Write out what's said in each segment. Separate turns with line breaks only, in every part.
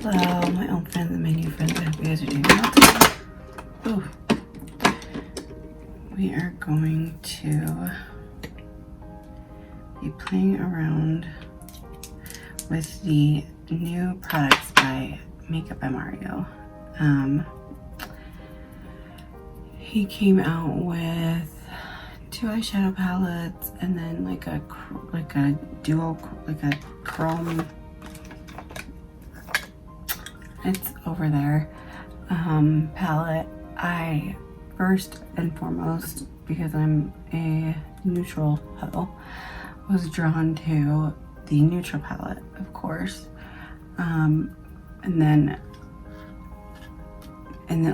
Hello, my old friends and my new friends. I hope you guys are doing well. Ooh. We are going to be playing around with the new products by Makeup by Mario. He came out with 2 eyeshadow palettes and then like a duo, like a chrome. It's over there. Palette. I first and foremost, because I'm a neutral hoe, was drawn to the neutral palette, of course. And then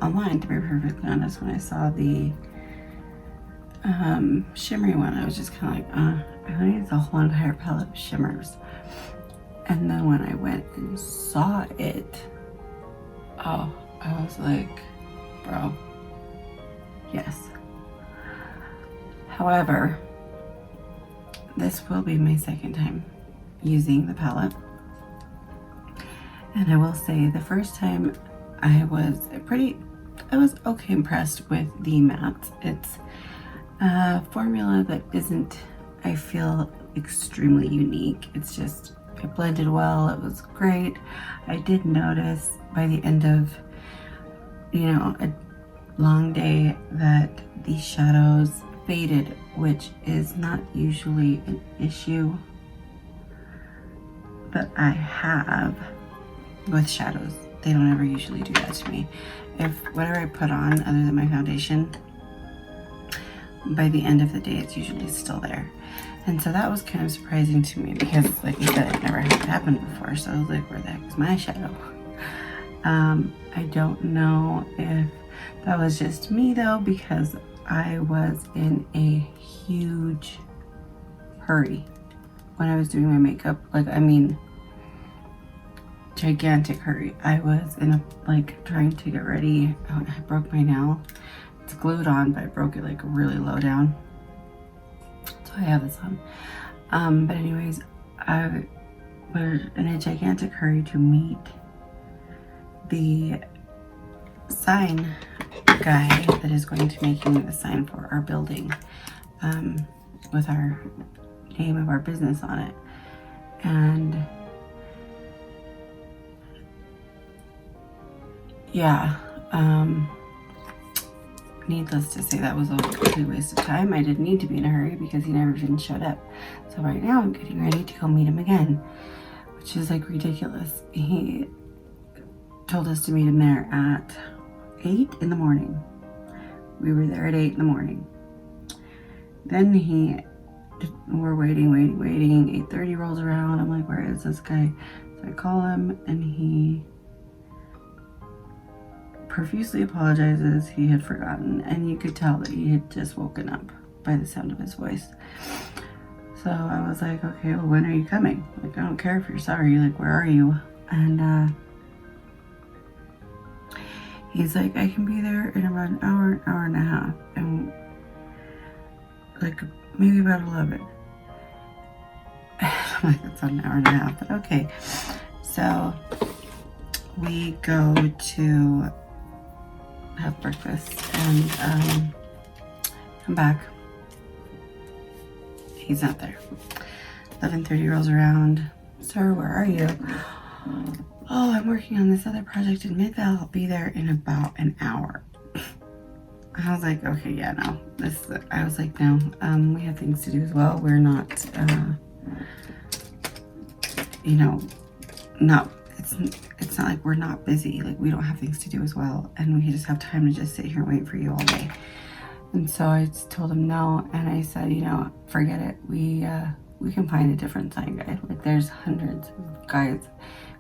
online, to be perfectly honest, when I saw the shimmery one, I was just kind of like, I think it's a whole entire palette of shimmers. And then when I went and saw it, oh, I was like, bro, yes. However, this will be my second time using the palette. And I will say the first time I was okay impressed with the matte. It's a formula that isn't, I feel, extremely unique. It's just, it blended well, it was great. I did notice by the end of, a long day that the shadows faded, which is not usually an issue that I have with shadows. They don't ever usually do that to me. If whatever I put on other than my foundation, by the end of the day it's usually still there. And so that was kind of surprising to me because, like I said, it never had happened before. So I was like, where the heck is my shadow? I don't know if that was just me though, because I was in a huge hurry when I was doing my makeup. Gigantic hurry. I was in trying to get ready. Oh, I broke my nail. It's glued on, but I broke it like really low down. So I have this on. But anyways, I was in a gigantic hurry to meet the sign guy that is going to be making the sign for our building, with our name of our business on it. And yeah, needless to say, that was a complete waste of time. I didn't need to be in a hurry because he never even showed up. So right now I'm getting ready to go meet him again, which is like ridiculous. He told us to meet him there at 8 in the morning. We were there at 8 in the morning. Then we're waiting. 8:30 rolls around. I'm like, where is this guy? So I call him and he profusely apologizes. He had forgotten, and you could tell that he had just woken up by the sound of his voice. So I was like, okay, well, when are you coming? Like, I don't care if you're sorry. Like, where are you? And he's like, I can be there in about an hour and a half, and like maybe about 11. I'm like, that's not an hour and a half, but okay. So we go to have breakfast and come back. He's not there. 11:30 rolls around. Sir, where are you? Oh, I'm working on this other project in Midvale. I'll be there in about an hour. I was like, okay, yeah, no. I was like, no, we have things to do as well. We're not, it's not like we're not busy. Like, we don't have things to do as well. And we just have time to just sit here and wait for you all day. And so I told him no. And I said, forget it. We can find a different sign guy. Like, there's hundreds of guys,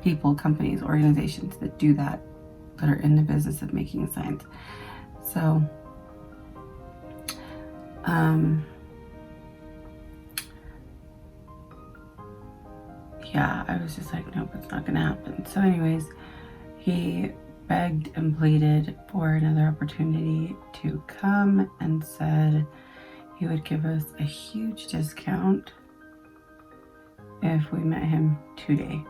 people, companies, organizations that do that are in the business of making signs. So, yeah, I was just like, nope, it's not gonna happen. So anyways, he begged and pleaded for another opportunity to come and said he would give us a huge discount if we met him today.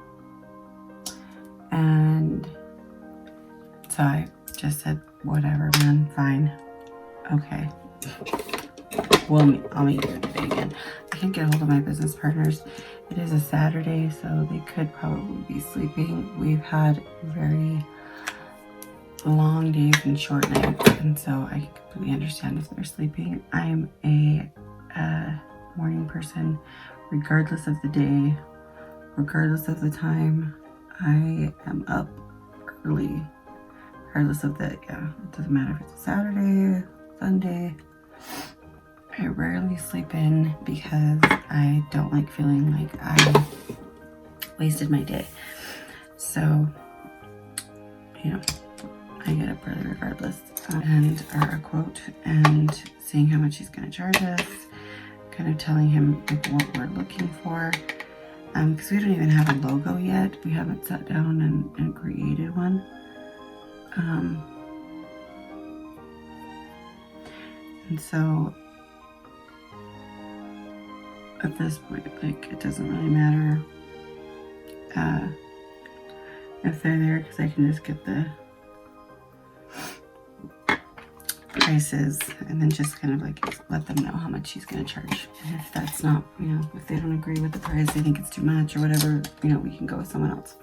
And so I just said, whatever, man, fine. Okay. Well, I'll meet you today again. I can't get a hold of my business partners. It is a Saturday, so they could probably be sleeping. We've had very long days and short nights, and so I completely understand if they're sleeping. I'm a morning person, regardless of the day, regardless of the time. I am up early, regardless of the, it doesn't matter if it's a Saturday, Sunday. I rarely sleep in because I don't like feeling like I wasted my day. So, you know, I get up early regardless. And our quote and seeing how much he's going to charge us, kind of telling him like what we're looking for. Because we don't even have a logo yet. We haven't sat down and created one. And so at this point, like, it doesn't really matter if they're there, because I can just get the prices and then just kind of like let them know how much he's going to charge. And if that's not, you know, if they don't agree with the price, they think it's too much or whatever, you know, we can go with someone else.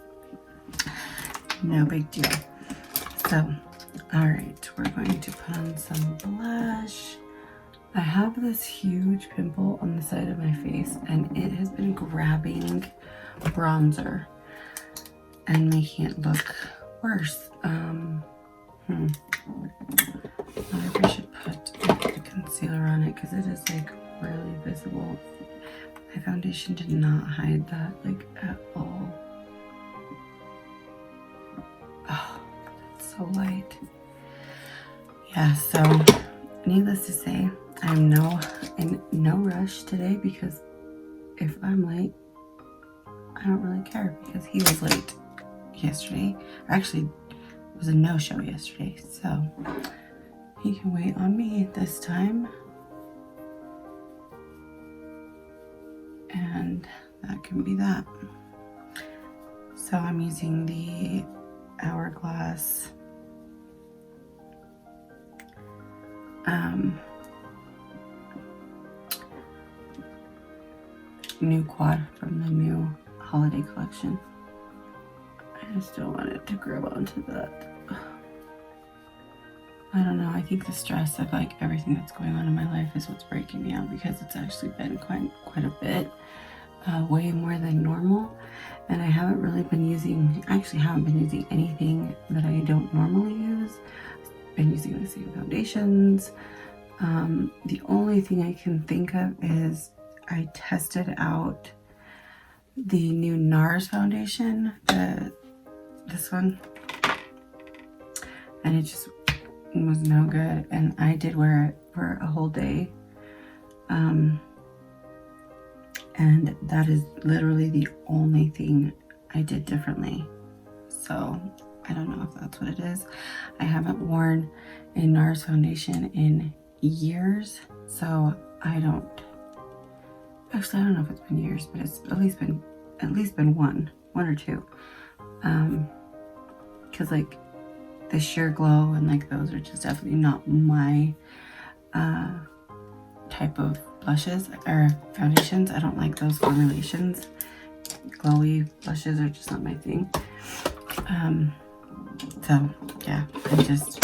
No big deal. So, all right, we're going to put on some blush. I have this huge pimple on the side of my face, and it has been grabbing bronzer and making it look worse. I wonder if I should put a concealer on it, because it is like really visible. My foundation did not hide that like at all. Oh, that's so light. Yeah, so needless to say, I'm in no rush today, because if I'm late, I don't really care, because he was late yesterday. Actually, it was a no-show yesterday, so he can wait on me this time. And that can be that. So I'm using the Hourglass new quad from the new holiday collection. I just don't want it to grab onto that. I don't know, I think the stress of like everything that's going on in my life is what's breaking me out, because it's actually been quite a bit, way more than normal. And I haven't really been using, anything that I don't normally use. I've been using the same foundations. The only thing I can think of is I tested out the new NARS foundation, this one, and it just was no good, and I did wear it for a whole day, and that is literally the only thing I did differently. So I don't know if that's what it is. I haven't worn a NARS foundation in years, so I don't know if it's been years, but it's at least been one or two, because like the sheer glow and like those are just definitely not my type of blushes or foundations. I don't like those formulations. Glowy blushes are just not my thing. So yeah, I just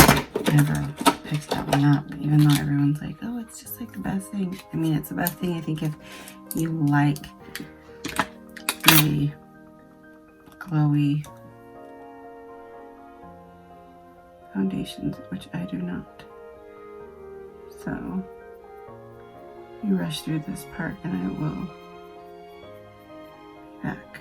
never picked that one up, even though everyone's like, oh, it's just like the best thing. I mean, it's the best thing, I think, if you like the glowy foundations, which I do not. So you rush through this part and I will be back.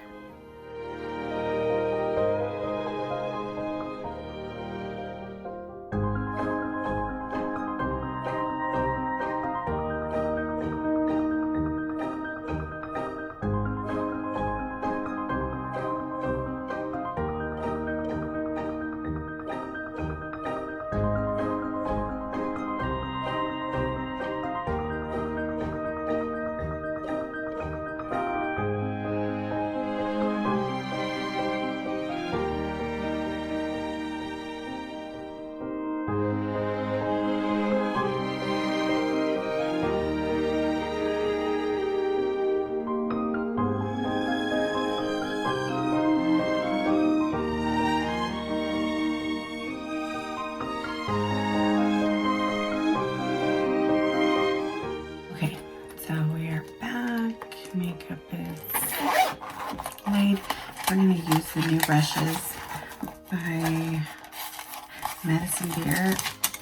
So we are back. Makeup is laid. We're going to use the new brushes by Madison Beer.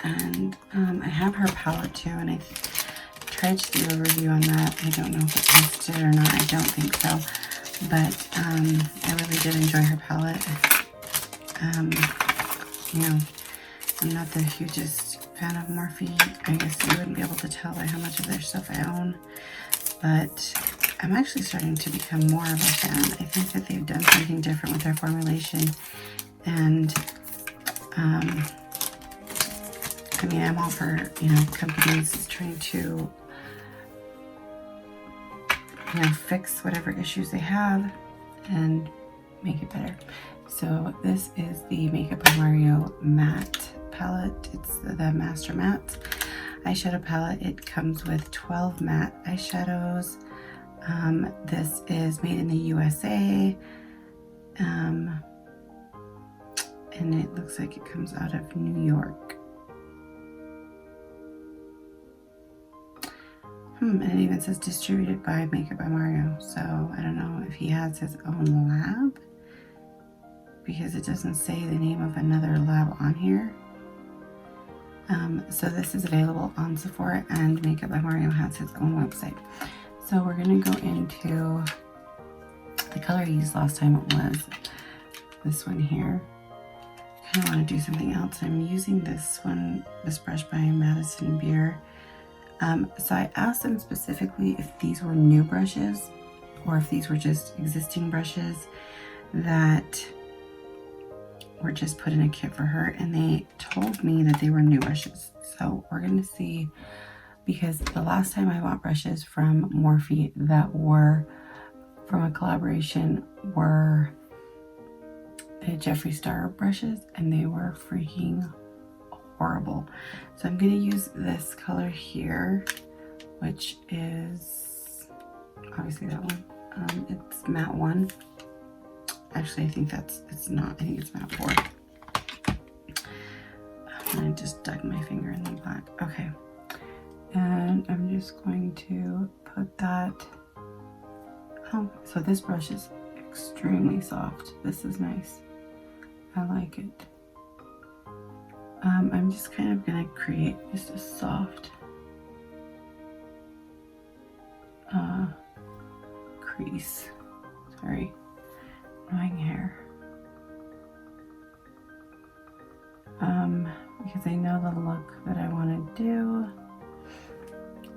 And I have her palette too, and I tried to do a review on that. I don't know if it posted or not. I don't think so. But I really did enjoy her palette. You know, I'm not the hugest fan of Morphe. I guess you wouldn't be able to tell by how much of their stuff I own. But I'm actually starting to become more of a fan. I think that they've done something different with their formulation. And, I mean, I'm all for, you know, companies trying to, you know, fix whatever issues they have and make it better. So this is the Makeup by Mario matte palette. It's the Master Matte eyeshadow palette. It comes with 12 matte eyeshadows. This is made in the USA. And it looks like it comes out of New York. And it even says distributed by Makeup by Mario. So I don't know if he has his own lab, because it doesn't say the name of another lab on here. So this is available on Sephora, and Makeup by Mario has his own website. So we're gonna go into the color I used last time. It was this one here. I kind of want to do something else. I'm using this brush by Madison Beer. So I asked them specifically if these were new brushes or if these were just existing brushes that were just put in a kit for her, and they told me that they were new brushes. So we're going to see, because the last time I bought brushes from Morphe that were from a collaboration were the Jeffree Star brushes, and they were freaking horrible. So I'm going to use this color here, which is obviously that one. It's matte 1. Actually, I think it's not. I think it's matte 4. I just dug my finger in the black. Okay. And I'm just going to put that. Oh, so this brush is extremely soft. This is nice. I like it. I'm just kind of gonna create just a soft crease. Sorry, annoying hair. Because I know the look that I want to do.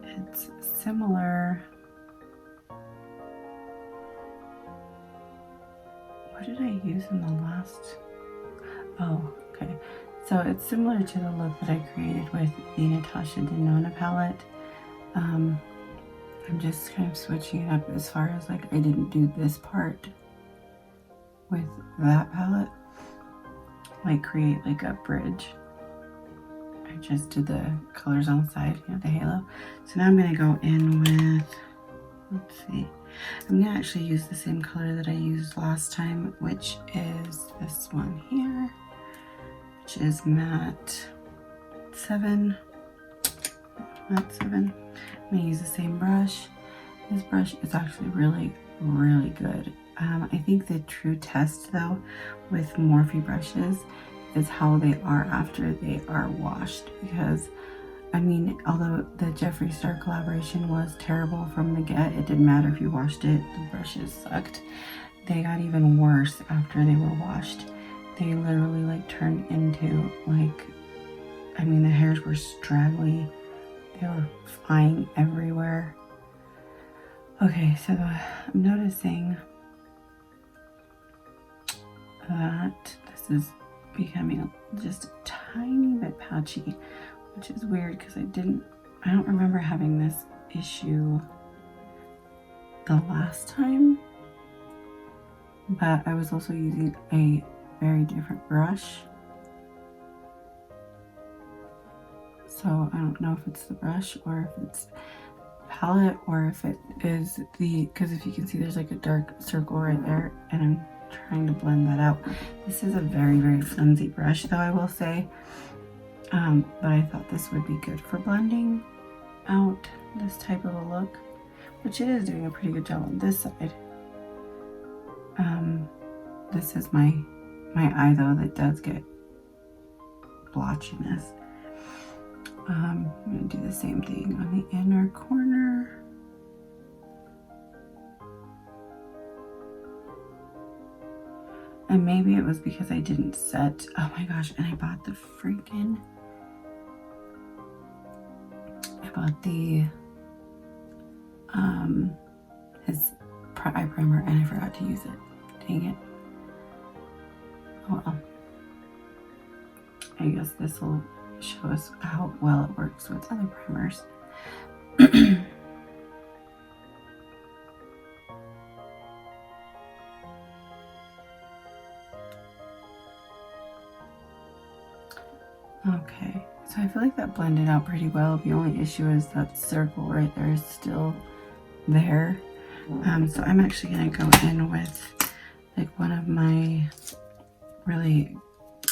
It's similar. What did I use in the last? Oh, okay. So it's similar to the look that I created with the Natasha Denona palette. I'm just kind of switching it up as far as, like, I didn't do this part with that palette, like create like a bridge. I just did the colors on the side, you know, the halo. So now I'm going to go in with, let's see, I'm going to actually use the same color that I used last time, which is this one here, which is matte 7. Matte 7. I'm going to use the same brush. This brush is actually really, really good. I think the true test though with Morphe brushes is how they are after they are washed, because I mean, although the Jeffree Star collaboration was terrible from the get, it didn't matter if you washed it, the brushes sucked. They got even worse after they were washed. They literally like turned into like, I mean, the hairs were straggly, they were flying everywhere. Okay, so I'm noticing that this is becoming just a tiny bit patchy, which is weird because I don't remember having this issue the last time, but I was also using a very different brush. So I don't know if it's the brush or if it's palette or if it is because if you can see there's like a dark circle right there, and I'm trying to blend that out. This is a very, very flimsy brush though, I will say, but I thought this would be good for blending out this type of a look. which it is doing a pretty good job on this side. This is my eye though that does get blotchiness. I'm gonna do the same thing on the inner corner. And maybe it was because I didn't set, oh my gosh, and I bought the his eye primer and I forgot to use it. Dang it. Oh well. I guess this will show us how well it works with other primers. Okay, so I feel like that blended out pretty well. The only issue is that circle right there is still there. So I'm actually gonna go in with like one of my really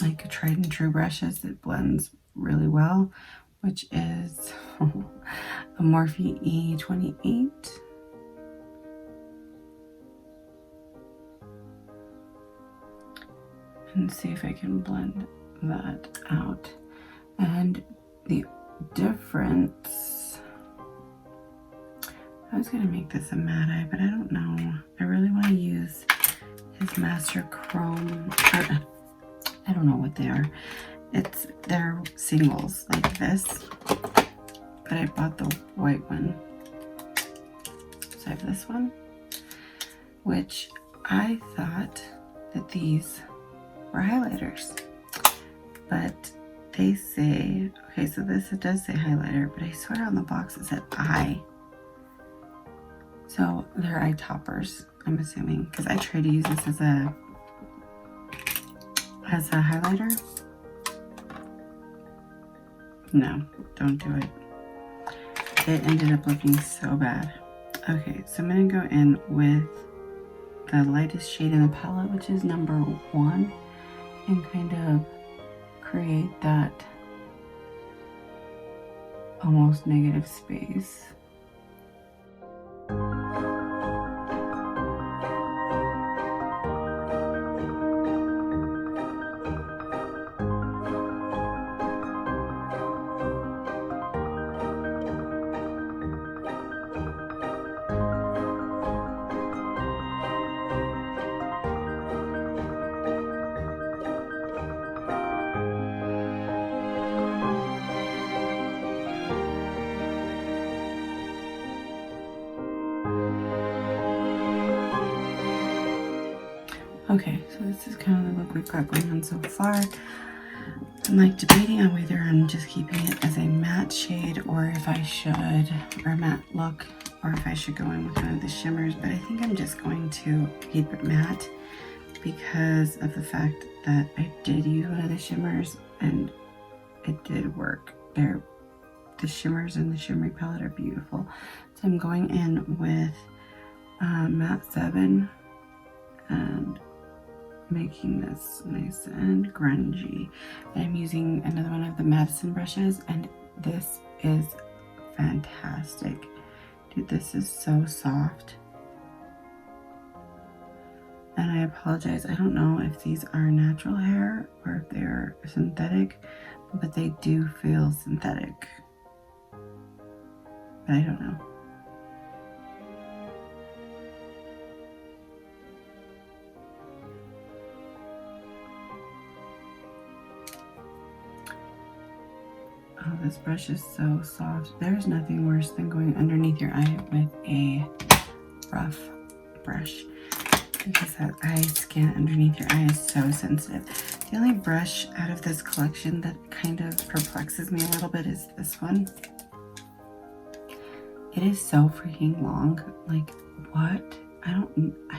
like tried and true brushes that blends really well, which is a Morphe E28. And see if I can blend that out. And the difference, I was gonna make this a matte eye, but I don't know. I really want to use his Master Chrome. I don't know what they are. They're singles like this, but I bought the white one. So I have this one, which I thought that these were highlighters, but they say, okay, so this, it does say highlighter, but I swear on the box it said eye. So they're eye toppers, I'm assuming, because I tried to use this as a highlighter. No, don't do it. It ended up looking so bad. Okay, so I'm gonna go in with the lightest shade in the palette, which is number 1, and kind of create that almost negative space. Okay, so this is kind of the look we've got going on so far. I'm like debating on whether I'm just keeping it as a matte shade or if I should, or a matte look, or if I should go in with one of the shimmers, but I think I'm just going to keep it matte because of the fact that I did use one of the shimmers and it did work. The shimmers in the shimmery palette are beautiful. So I'm going in with Matte 7 and making this nice and grungy. I'm using another one of the Madison brushes, and this is fantastic. Dude, this is so soft. And I apologize, I don't know if these are natural hair or if they're synthetic, but they do feel synthetic. But I don't know. Oh, this brush is so soft. There's nothing worse than going underneath your eye with a rough brush, because that eye skin underneath your eye is so sensitive. The only brush out of this collection that kind of perplexes me a little bit is this one. It is so freaking long. Like, what?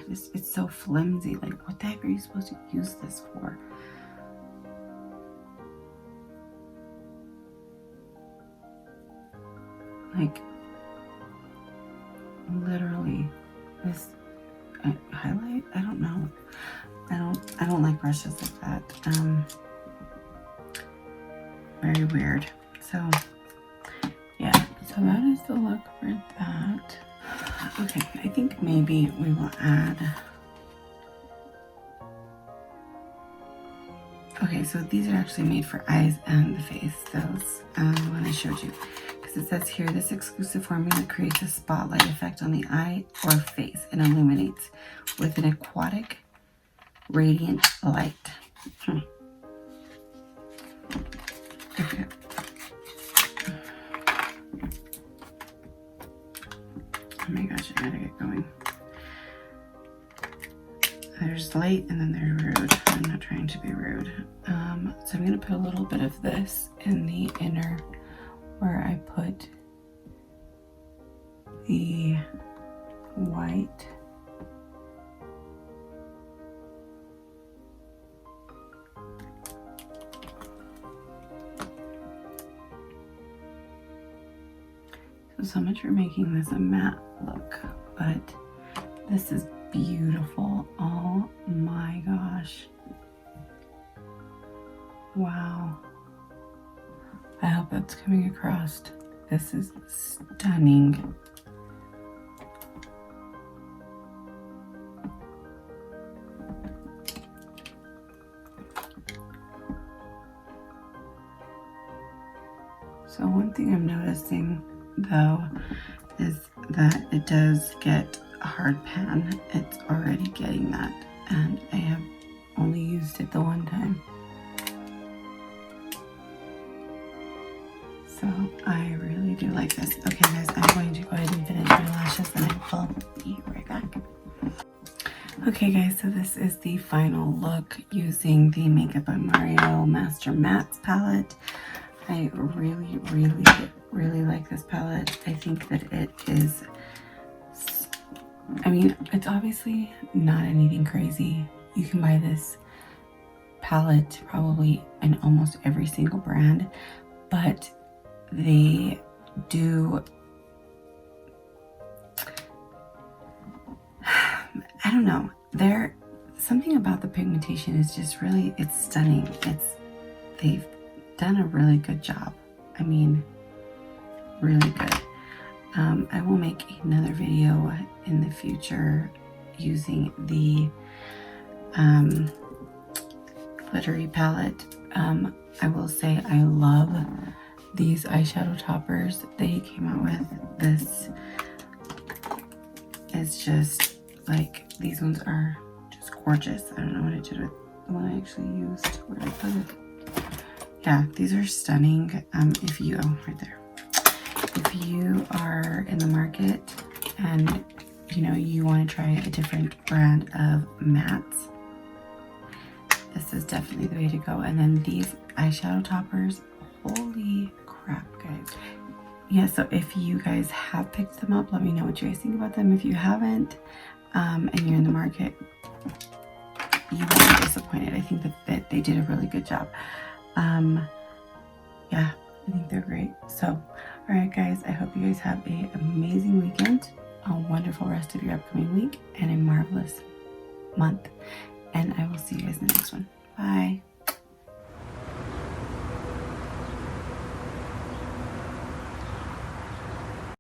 It's so flimsy. Like, what the heck are you supposed to use this for? Like, literally, this highlight, I don't know. I don't like brushes like that. Very weird. So yeah, so that is the look for that. Okay, I think maybe we will add. Okay, so these are actually made for eyes and the face, those one I showed you. Because it says here, this exclusive formula creates a spotlight effect on the eye or face and illuminates with an aquatic radiant light. Okay. Oh my gosh, I gotta get going. There's light and then there's rude. I'm not trying to be rude. So I'm gonna put a little bit of this in the inner where I put the white. So much for making this a matte look, but this is beautiful. Oh my gosh. Wow. I hope that's coming across. This is stunning. So one thing I'm noticing though is that it does get a hard pan. It's already getting that, and I have only used it the one time. So I really do like this. Okay guys, I'm going to go ahead and finish my lashes and I will be right back. Okay guys, so this is the final look using the Makeup by Mario Master Mattes palette. I really like this palette. I think that it is, I mean, it's obviously not anything crazy. You can buy this palette probably in almost every single brand, but they do, I don't know, something about the pigmentation is just really, it's stunning. They've done a really good job. I mean, really good. I will make another video in the future using the glittery palette. I will say I love these eyeshadow toppers they came out with. This is just like, these ones are just gorgeous. I don't know what I did with the one I actually used. Where did I put it? Yeah, these are stunning. If you, oh, right there. If you are in the market and you know you want to try a different brand of mattes, this is definitely the way to go. And then these eyeshadow toppers, holy crap, guys. Yeah, so if you guys have picked them up, let me know what you guys think about them. If you haven't, and you're in the market, you won't be disappointed. I think that they did a really good job. Yeah, I think they're great. So, all right, guys, I hope you guys have an amazing weekend, a wonderful rest of your upcoming week, and a marvelous month. And I will see you guys in the next one. Bye.